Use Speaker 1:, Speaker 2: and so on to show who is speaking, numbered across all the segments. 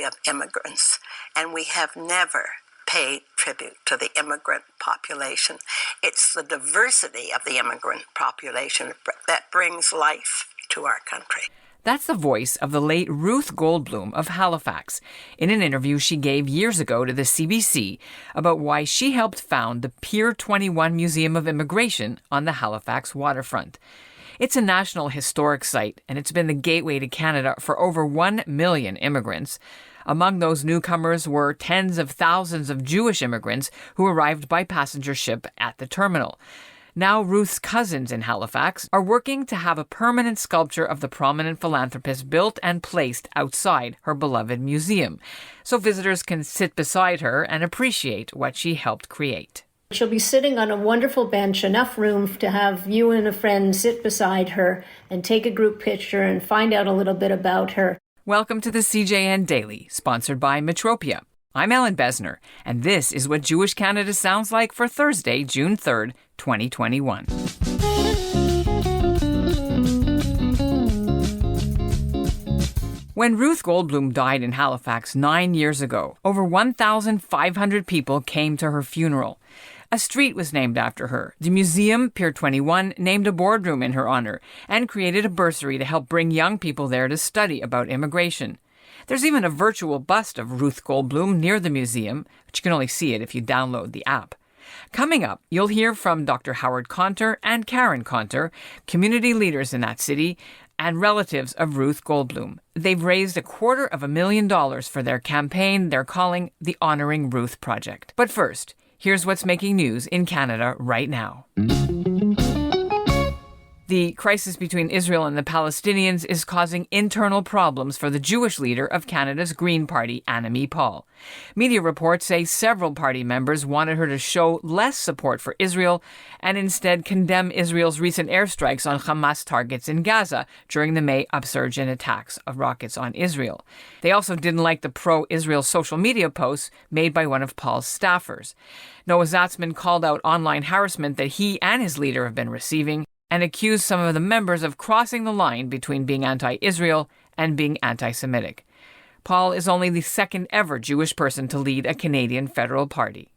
Speaker 1: of immigrants, and we have never paid tribute to the immigrant population. It's the diversity of the immigrant population that brings life to our country.
Speaker 2: That's the voice of the late Ruth Goldbloom of Halifax in an interview she gave years ago to the CBC about why she helped found the Pier 21 Museum of Immigration on the Halifax waterfront. It's a national historic site, and it's been the gateway to Canada for over 1 million immigrants. Among those newcomers were tens of thousands of Jewish immigrants who arrived by passenger ship at the terminal. Now Ruth's cousins in Halifax are working to have a permanent sculpture of the prominent philanthropist built and placed outside her beloved museum, so visitors can sit beside her and appreciate what she helped create.
Speaker 3: She'll be sitting on a wonderful bench, enough room to have you and a friend sit beside her and take a group picture and find out a little bit about her.
Speaker 2: Welcome to the CJN Daily, sponsored by Metropia. I'm Ellin, and this is what Jewish Canada sounds like for Thursday, June 3rd, 2021. When Ruth Goldbloom died in Halifax 9 years ago, over 1,500 people came to her funeral. A street was named after her. The museum, Pier 21, named a boardroom in her honor and created a bursary to help bring young people there to study about immigration. There's even a virtual bust of Ruth Goldbloom near the museum, but you can only see it if you download the app. Coming up, you'll hear from Dr. Howard Conter and Karen Conter, community leaders in that city and relatives of Ruth Goldbloom. They've raised $250,000 for their campaign they're calling the Honoring Ruth Project. But first, here's what's making news in Canada right now. The crisis between Israel and the Palestinians is causing internal problems for the Jewish leader of Canada's Green Party, Annamie Paul. Media reports say several party members wanted her to show less support for Israel and instead condemn Israel's recent airstrikes on Hamas targets in Gaza during the May upsurge in attacks of rockets on Israel. They also didn't like the pro-Israel social media posts made by one of Paul's staffers. Noah Zatzman called out online harassment that he and his leader have been receiving, and accused some of the members of crossing the line between being anti-Israel and being anti-Semitic. Paul is only the second ever Jewish person to lead a Canadian federal party.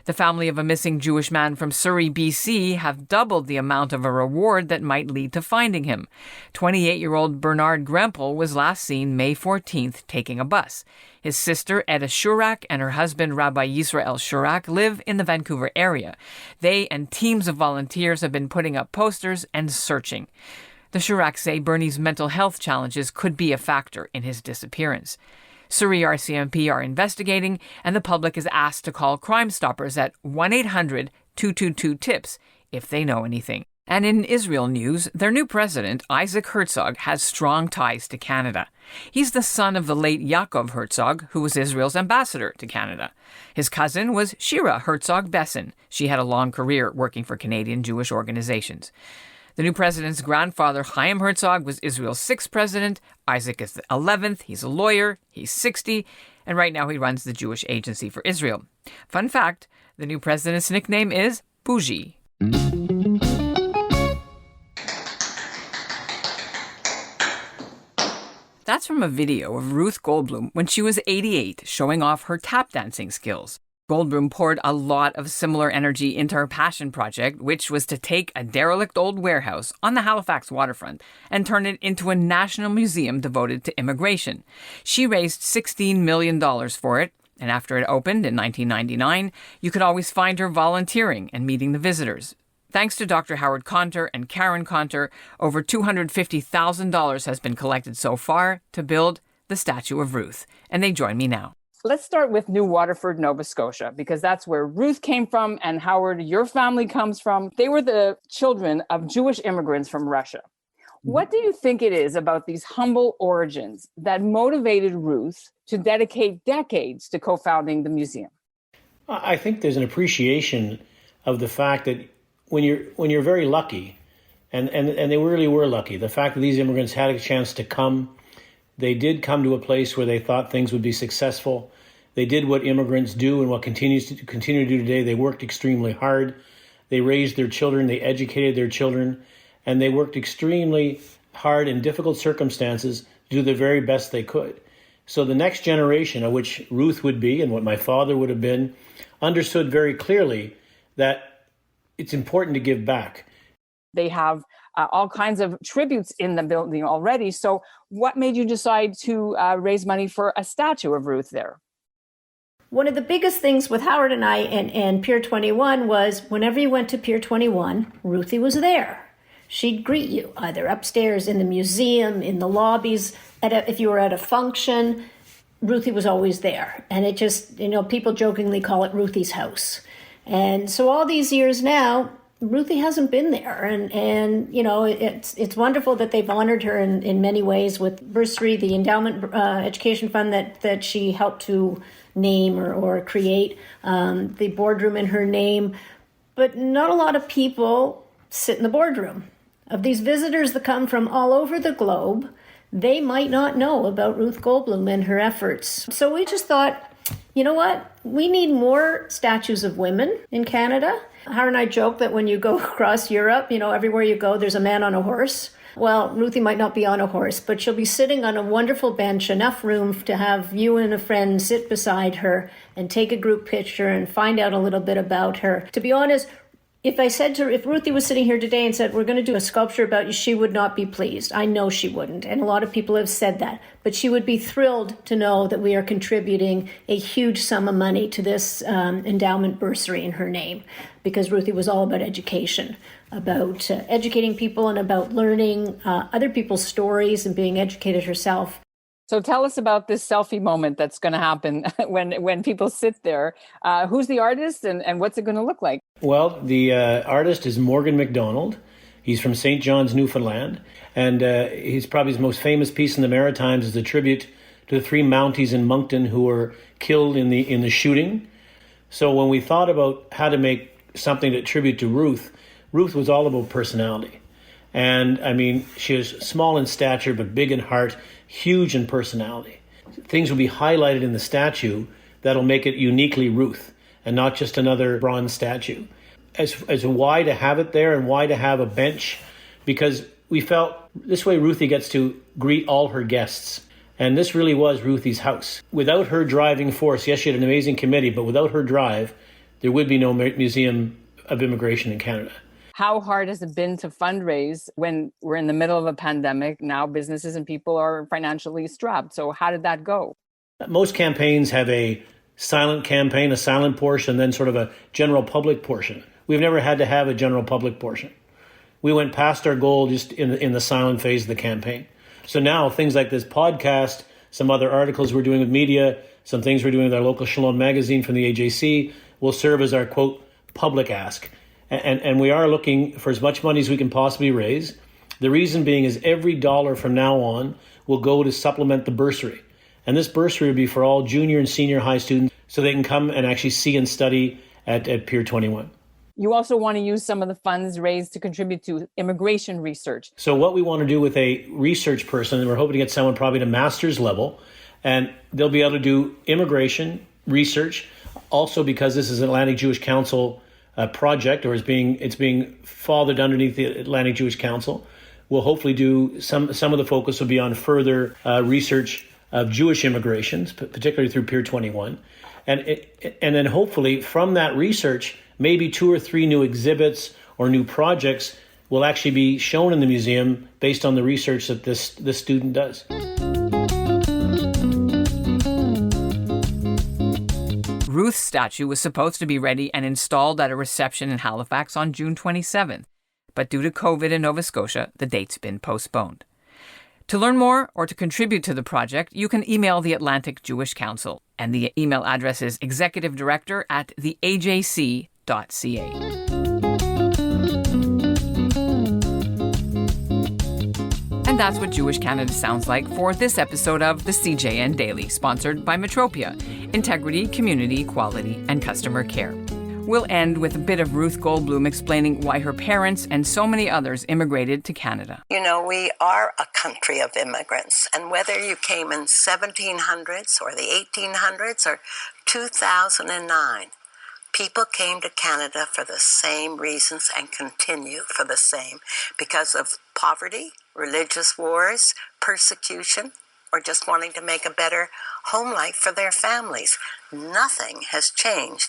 Speaker 2: The family of a missing Jewish man from Surrey, BC, have doubled the amount of a reward that might lead to finding him. 28-year-old Bernard Grempel was last seen May 14th taking a bus. His sister, Etta Shurak, and her husband, Rabbi Yisrael Shurak, live in the Vancouver area. They and teams of volunteers have been putting up posters and searching. The Shuraks say Bernie's mental health challenges could be a factor in his disappearance. Surrey RCMP are investigating, and the public is asked to call Crime Stoppers at 1-800-222-TIPS if they know anything. And in Israel news, their new president, Isaac Herzog, has strong ties to Canada. He's the son of the late Yaakov Herzog, who was Israel's ambassador to Canada. His cousin was Shira Herzog-Besson. She had a long career working for Canadian Jewish organizations. The new president's grandfather, Chaim Herzog, was Israel's 6th president. Isaac is the 11th. He's a lawyer. He's 60. And right now he runs the Jewish Agency for Israel. Fun fact, the new president's nickname is Bougie. That's from a video of Ruth Goldbloom when she was 88, showing off her tap dancing skills. Goldbloom poured a lot of similar energy into her passion project, which was to take a derelict old warehouse on the Halifax waterfront and turn it into a national museum devoted to immigration. She raised $16 million for it, and after it opened in 1999, you could always find her volunteering and meeting the visitors. Thanks to Dr. Howard Conter and Karen Conter, over $250,000 has been collected so far to build the statue of Ruth, and they join me now. Let's start with New Waterford, Nova Scotia, because that's where Ruth came from, and Howard, your family comes from. They were the children of Jewish immigrants from Russia. What do you think it is about these humble origins that motivated Ruth to dedicate decades to co-founding the museum?
Speaker 4: I think there's an appreciation of the fact that when you're very lucky, and they really were lucky, the fact that these immigrants had a chance to come. They did come to a place where they thought things would be successful. They did what immigrants do and what continue to do today. They worked extremely hard. They raised their children. They educated their children. And they worked extremely hard in difficult circumstances to do the very best they could. So the next generation, of which Ruth would be and what my father would have been, understood very clearly that it's important to give back.
Speaker 2: They have all kinds of tributes in the building already. So what made you decide to raise money for a statue of Ruth there?
Speaker 3: One of the biggest things with Howard and I and Pier 21 was whenever you went to Pier 21, Ruthie was there. She'd greet you either upstairs in the museum, in the lobbies, if you were at a function. Ruthie was always there. And it just, people jokingly call it Ruthie's house. And so all these years now, Ruthie hasn't been there. And it's wonderful that they've honored her in many ways with Bursury, the endowment education fund that she helped to name or create, the boardroom in her name. But not a lot of people sit in the boardroom. Of these visitors that come from all over the globe, they might not know about Ruth Goldbloom and her efforts. So we just thought, you know what? We need more statues of women in Canada. Howard and I joke that when you go across Europe, everywhere you go, there's a man on a horse. Well, Ruthie might not be on a horse, but she'll be sitting on a wonderful bench, enough room to have you and a friend sit beside her and take a group picture and find out a little bit about her. To be honest, if Ruthie was sitting here today and said, we're going to do a sculpture about you, she would not be pleased. I know she wouldn't. And a lot of people have said that. But she would be thrilled to know that we are contributing a huge sum of money to this endowment bursary in her name. Because Ruthie was all about education, about educating people and about learning other people's stories and being educated herself.
Speaker 2: So tell us about this selfie moment that's going to happen when people sit there. Who's the artist and what's it going to look like?
Speaker 4: Well, the artist is Morgan MacDonald. He's from St. John's, Newfoundland. And he's probably his most famous piece in the Maritimes is a tribute to the 3 Mounties in Moncton who were killed in the shooting. So when we thought about how to make something to tribute to Ruth was all about personality. And I mean, she was small in stature, but big in heart, huge in personality. Things will be highlighted in the statue that'll make it uniquely Ruth and not just another bronze statue. As to why to have it there and why to have a bench, because we felt this way Ruthie gets to greet all her guests. And this really was Ruthie's house. Without her driving force, yes, she had an amazing committee, but without her drive, there would be no Museum of Immigration in Canada.
Speaker 2: How hard has it been to fundraise when we're in the middle of a pandemic? Now businesses and people are financially strapped. So how did that go?
Speaker 4: Most campaigns have a silent campaign, a silent portion, then sort of a general public portion. We've never had to have a general public portion. We went past our goal just in the silent phase of the campaign. So now things like this podcast, some other articles we're doing with media, some things we're doing with our local Shalom magazine from the AJC will serve as our, quote, public ask. And we are looking for as much money as we can possibly raise. The reason being is every dollar from now on will go to supplement the bursary. And this bursary will be for all junior and senior high students so they can come and actually see and study at Pier 21.
Speaker 2: You also want to use some of the funds raised to contribute to immigration research.
Speaker 4: So what we want to do with a research person, and we're hoping to get someone probably to master's level, and they'll be able to do immigration research. Also, because this is an Atlantic Jewish Council project, or it's being fathered underneath the Atlantic Jewish Council, we'll hopefully do some of the focus will be on further research of Jewish immigrations, particularly through Pier 21, and then hopefully from that research, maybe 2 or 3 new exhibits or new projects will actually be shown in the museum based on the research that this student does.
Speaker 2: Ruth's statue was supposed to be ready and installed at a reception in Halifax on June 27th, but due to COVID in Nova Scotia, the date's been postponed. To learn more or to contribute to the project, you can email the Atlantic Jewish Council, and the email address is executivedirector@theajc.ca. And that's what Jewish Canada sounds like for this episode of the CJN Daily, sponsored by Metropia, Integrity, Community, Quality, and Customer Care. We'll end with a bit of Ruth Goldbloom explaining why her parents and so many others immigrated to Canada.
Speaker 1: You know, we are a country of immigrants, and whether you came in 1700s or the 1800s or 2009, people came to Canada for the same reasons and continue for the same, because of poverty, religious wars, persecution, or just wanting to make a better home life for their families. Nothing has changed